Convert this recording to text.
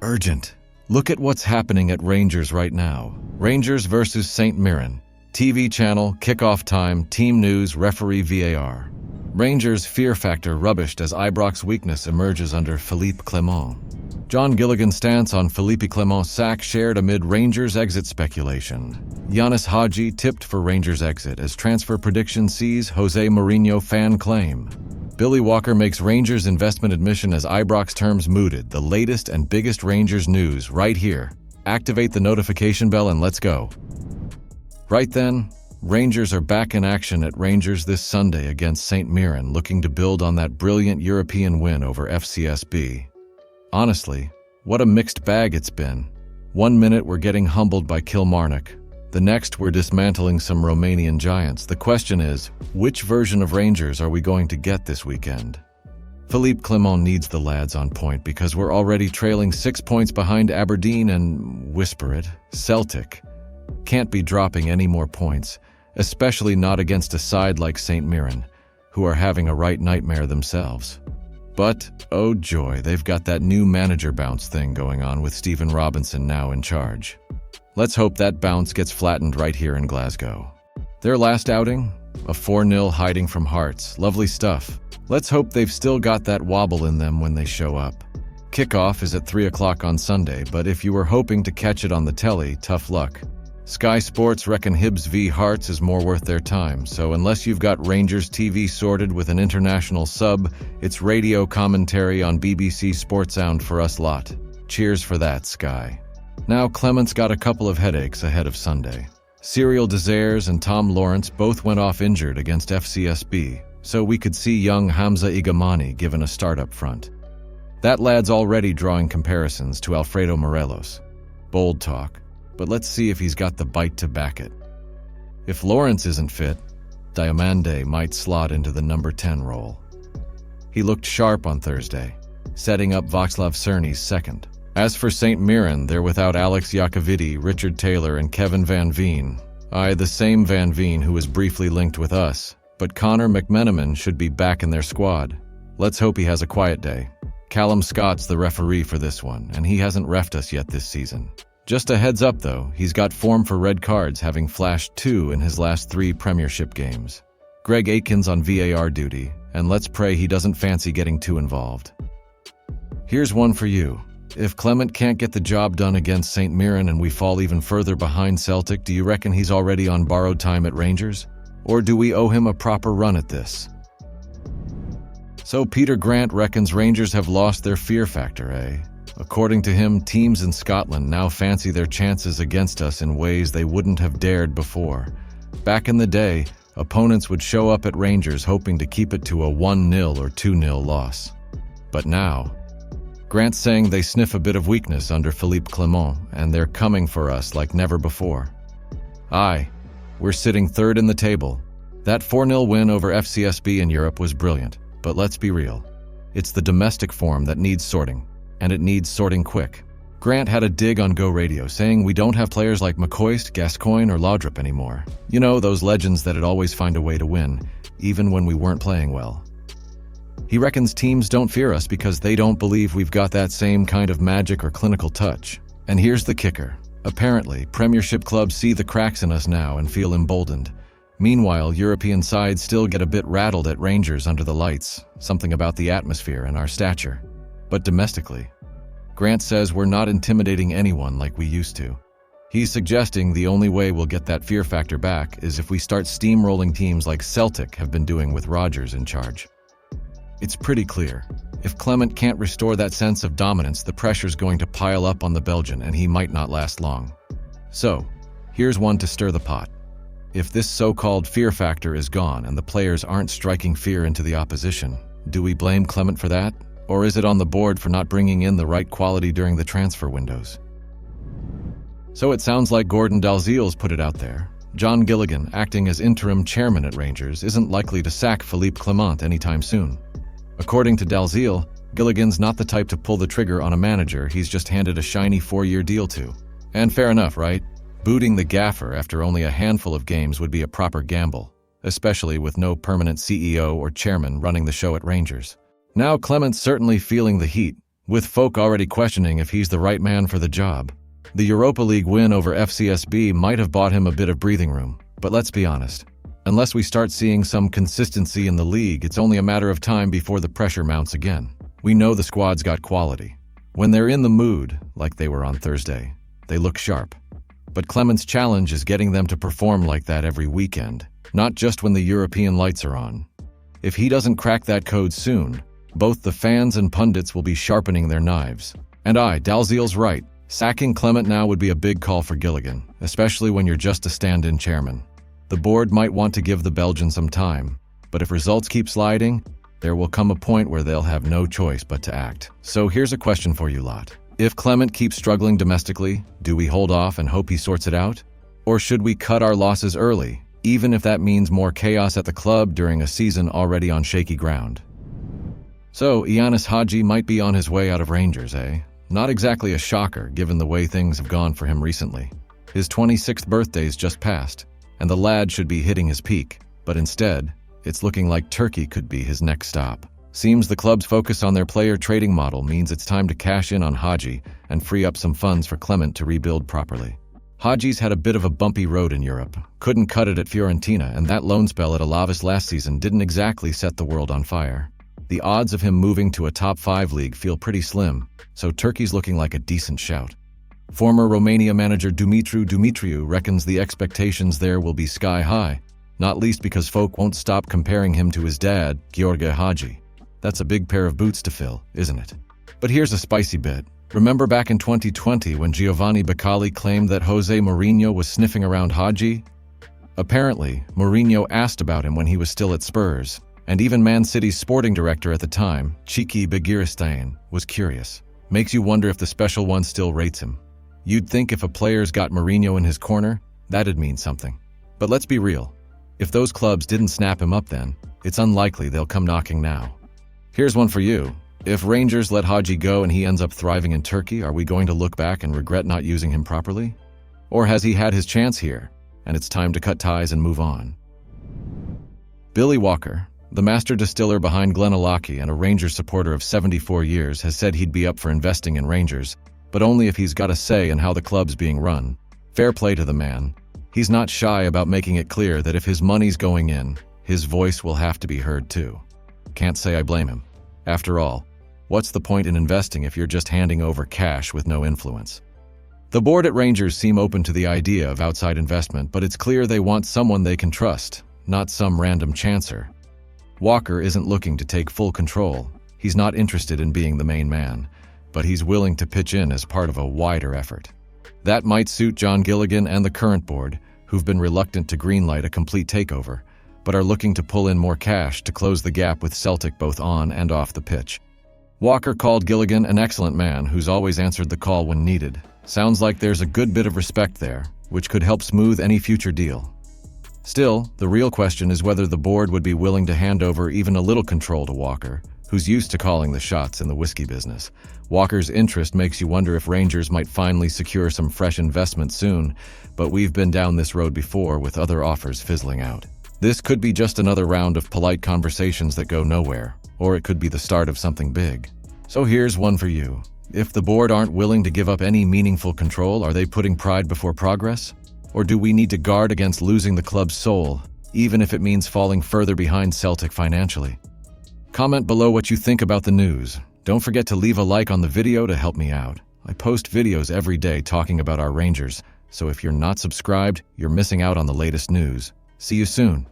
Urgent. Look at what's happening at Rangers right now. Rangers versus St. Mirren. TV channel, kickoff time, team news, referee VAR. Rangers fear factor rubbished as Ibrox's weakness emerges under Philippe Clement. John Gilligan's stance on Philippe Clement's sack shared amid Rangers exit speculation. Giannis Hadji tipped for Rangers exit as transfer prediction sees Jose Mourinho fan claim. Billy Walker makes Rangers investment admission as Ibrox terms mooted. The latest and biggest Rangers news right here. Activate the notification bell and let's go. Right then, Rangers are back in action at Rangers this Sunday against St. Mirren, looking to build on that brilliant European win over FCSB. Honestly, what a mixed bag it's been. 1 minute we're getting humbled by Kilmarnock. The next we're dismantling some Romanian giants. The question is, which version of Rangers are we going to get this weekend? Philippe Clement needs the lads on point because we're already trailing 6 points behind Aberdeen and, whisper it, Celtic. Can't be dropping any more points, especially not against a side like St. Mirren, who are having a right nightmare themselves. But, oh joy, they've got that new manager bounce thing going on with Stephen Robinson now in charge. Let's hope that bounce gets flattened right here in Glasgow. Their last outing? A 4-0 hiding from Hearts. Lovely stuff. Let's hope they've still got that wobble in them when they show up. Kickoff is at 3 o'clock on Sunday, but if you were hoping to catch it on the telly, tough luck. Sky Sports reckon Hibs v Hearts is more worth their time, so unless you've got Rangers TV sorted with an international sub, it's radio commentary on BBC Sports Sound for us lot. Cheers for that, Sky. Now Clement's got a couple of headaches ahead of Sunday. Cyril Desires and Tom Lawrence both went off injured against FCSB, so we could see young Hamza Igamani given a start up front. That lad's already drawing comparisons to Alfredo Morelos. Bold talk. But let's see if he's got the bite to back it. If Lawrence isn't fit, Diomande might slot into the number 10 role. He looked sharp on Thursday, setting up Václav Cerny's second. As for St. Mirren, they're without Alex Iacovidi, Richard Taylor, and Kevin Van Veen. Aye, the same Van Veen who was briefly linked with us, but Connor McMenamin should be back in their squad. Let's hope he has a quiet day. Callum Scott's the referee for this one, and he hasn't reffed us yet this season. Just a heads up though, he's got form for red cards, having flashed 2 in his last 3 Premiership games. Greg Aitkins on VAR duty, and let's pray he doesn't fancy getting too involved. Here's one for you. If Clement can't get the job done against St. Mirren and we fall even further behind Celtic, do you reckon he's already on borrowed time at Rangers? Or do we owe him a proper run at this? So Peter Grant reckons Rangers have lost their fear factor, eh? According to him, teams in Scotland now fancy their chances against us in ways they wouldn't have dared before. Back in the day, opponents would show up at Rangers hoping to keep it to a 1-0 or 2-0 loss. But now, Grant's saying they sniff a bit of weakness under Philippe Clement, and they're coming for us like never before. Aye, we're sitting 3rd in the table. That 4-0 win over FCSB in Europe was brilliant, but let's be real. It's the domestic form that needs sorting. And it needs sorting quick. Grant had a dig on Go Radio, saying we don't have players like McCoist, Gascoigne, or Laudrup anymore. You know, those legends that'd always find a way to win, even when we weren't playing well. He reckons teams don't fear us because they don't believe we've got that same kind of magic or clinical touch. And here's the kicker. Apparently, Premiership clubs see the cracks in us now and feel emboldened. Meanwhile, European sides still get a bit rattled at Rangers under the lights, something about the atmosphere and our stature. But domestically, Grant says we're not intimidating anyone like we used to. He's suggesting the only way we'll get that fear factor back is if we start steamrolling teams like Celtic have been doing with Rodgers in charge. It's pretty clear. If Clement can't restore that sense of dominance, the pressure's going to pile up on the Belgian and he might not last long. So, here's one to stir the pot. If this so-called fear factor is gone and the players aren't striking fear into the opposition, do we blame Clement for that? Or is it on the board for not bringing in the right quality during the transfer windows? So it sounds like Gordon Dalziel's put it out there. John Gilligan, acting as interim chairman at Rangers, isn't likely to sack Philippe Clement anytime soon. According to Dalziel, Gilligan's not the type to pull the trigger on a manager he's just handed a shiny 4-year deal to. And fair enough, right? Booting the gaffer after only a handful of games would be a proper gamble, especially with no permanent CEO or chairman running the show at Rangers. Now Clement's certainly feeling the heat, with folk already questioning if he's the right man for the job. The Europa League win over FCSB might have bought him a bit of breathing room, but let's be honest. Unless we start seeing some consistency in the league, it's only a matter of time before the pressure mounts again. We know the squad's got quality. When they're in the mood, like they were on Thursday, they look sharp. But Clement's challenge is getting them to perform like that every weekend, not just when the European lights are on. If he doesn't crack that code soon, both the fans and pundits will be sharpening their knives. And Dalziel's right. Sacking Clement now would be a big call for Gilligan, especially when you're just a stand-in chairman. The board might want to give the Belgian some time, but if results keep sliding, there will come a point where they'll have no choice but to act. So here's a question for you lot. If Clement keeps struggling domestically, do we hold off and hope he sorts it out? Or should we cut our losses early, even if that means more chaos at the club during a season already on shaky ground? So, Ianis Hadji might be on his way out of Rangers, eh? Not exactly a shocker, given the way things have gone for him recently. His 26th birthday's just passed, and the lad should be hitting his peak. But instead, it's looking like Turkey could be his next stop. Seems the club's focus on their player trading model means it's time to cash in on Hadji and free up some funds for Clement to rebuild properly. Hadji's had a bit of a bumpy road in Europe. Couldn't cut it at Fiorentina, and that loan spell at Alaves last season didn't exactly set the world on fire. The odds of him moving to a top 5 league feel pretty slim, so Turkey's looking like a decent shout. Former Romania manager Dumitru Dumitriu reckons the expectations there will be sky high, not least because folk won't stop comparing him to his dad, Gheorghe Hagi. That's a big pair of boots to fill, isn't it? But here's a spicy bit. Remember back in 2020 when Giovanni Bacali claimed that Jose Mourinho was sniffing around Hagi? Apparently, Mourinho asked about him when he was still at Spurs, and even Man City's sporting director at the time, Chiki Begiristain, was curious. Makes you wonder if the special one still rates him. You'd think if a player's got Mourinho in his corner, that'd mean something. But let's be real. If those clubs didn't snap him up then, it's unlikely they'll come knocking now. Here's one for you. If Rangers let Hagi go and he ends up thriving in Turkey, are we going to look back and regret not using him properly? Or has he had his chance here, and it's time to cut ties and move on? Billy Walker, the master distiller behind Glenallachie and a Rangers supporter of 74 years, has said he'd be up for investing in Rangers, but only if he's got a say in how the club's being run. Fair play to the man. He's not shy about making it clear that if his money's going in, his voice will have to be heard too. Can't say I blame him. After all, what's the point in investing if you're just handing over cash with no influence? The board at Rangers seem open to the idea of outside investment, but it's clear they want someone they can trust, not some random chancer. Walker isn't looking to take full control. He's not interested in being the main man, but he's willing to pitch in as part of a wider effort. That might suit John Gilligan and the current board, who've been reluctant to greenlight a complete takeover, but are looking to pull in more cash to close the gap with Celtic both on and off the pitch. Walker called Gilligan an excellent man who's always answered the call when needed. Sounds like there's a good bit of respect there, which could help smooth any future deal. Still, the real question is whether the board would be willing to hand over even a little control to Walker, who's used to calling the shots in the whiskey business. Walker's interest makes you wonder if Rangers might finally secure some fresh investment soon, but we've been down this road before with other offers fizzling out. This could be just another round of polite conversations that go nowhere, or it could be the start of something big. So here's one for you. If the board aren't willing to give up any meaningful control, are they putting pride before progress? Or do we need to guard against losing the club's soul, even if it means falling further behind Celtic financially? Comment below what you think about the news. Don't forget to leave a like on the video to help me out. I post videos every day talking about our Rangers, so if you're not subscribed, you're missing out on the latest news. See you soon.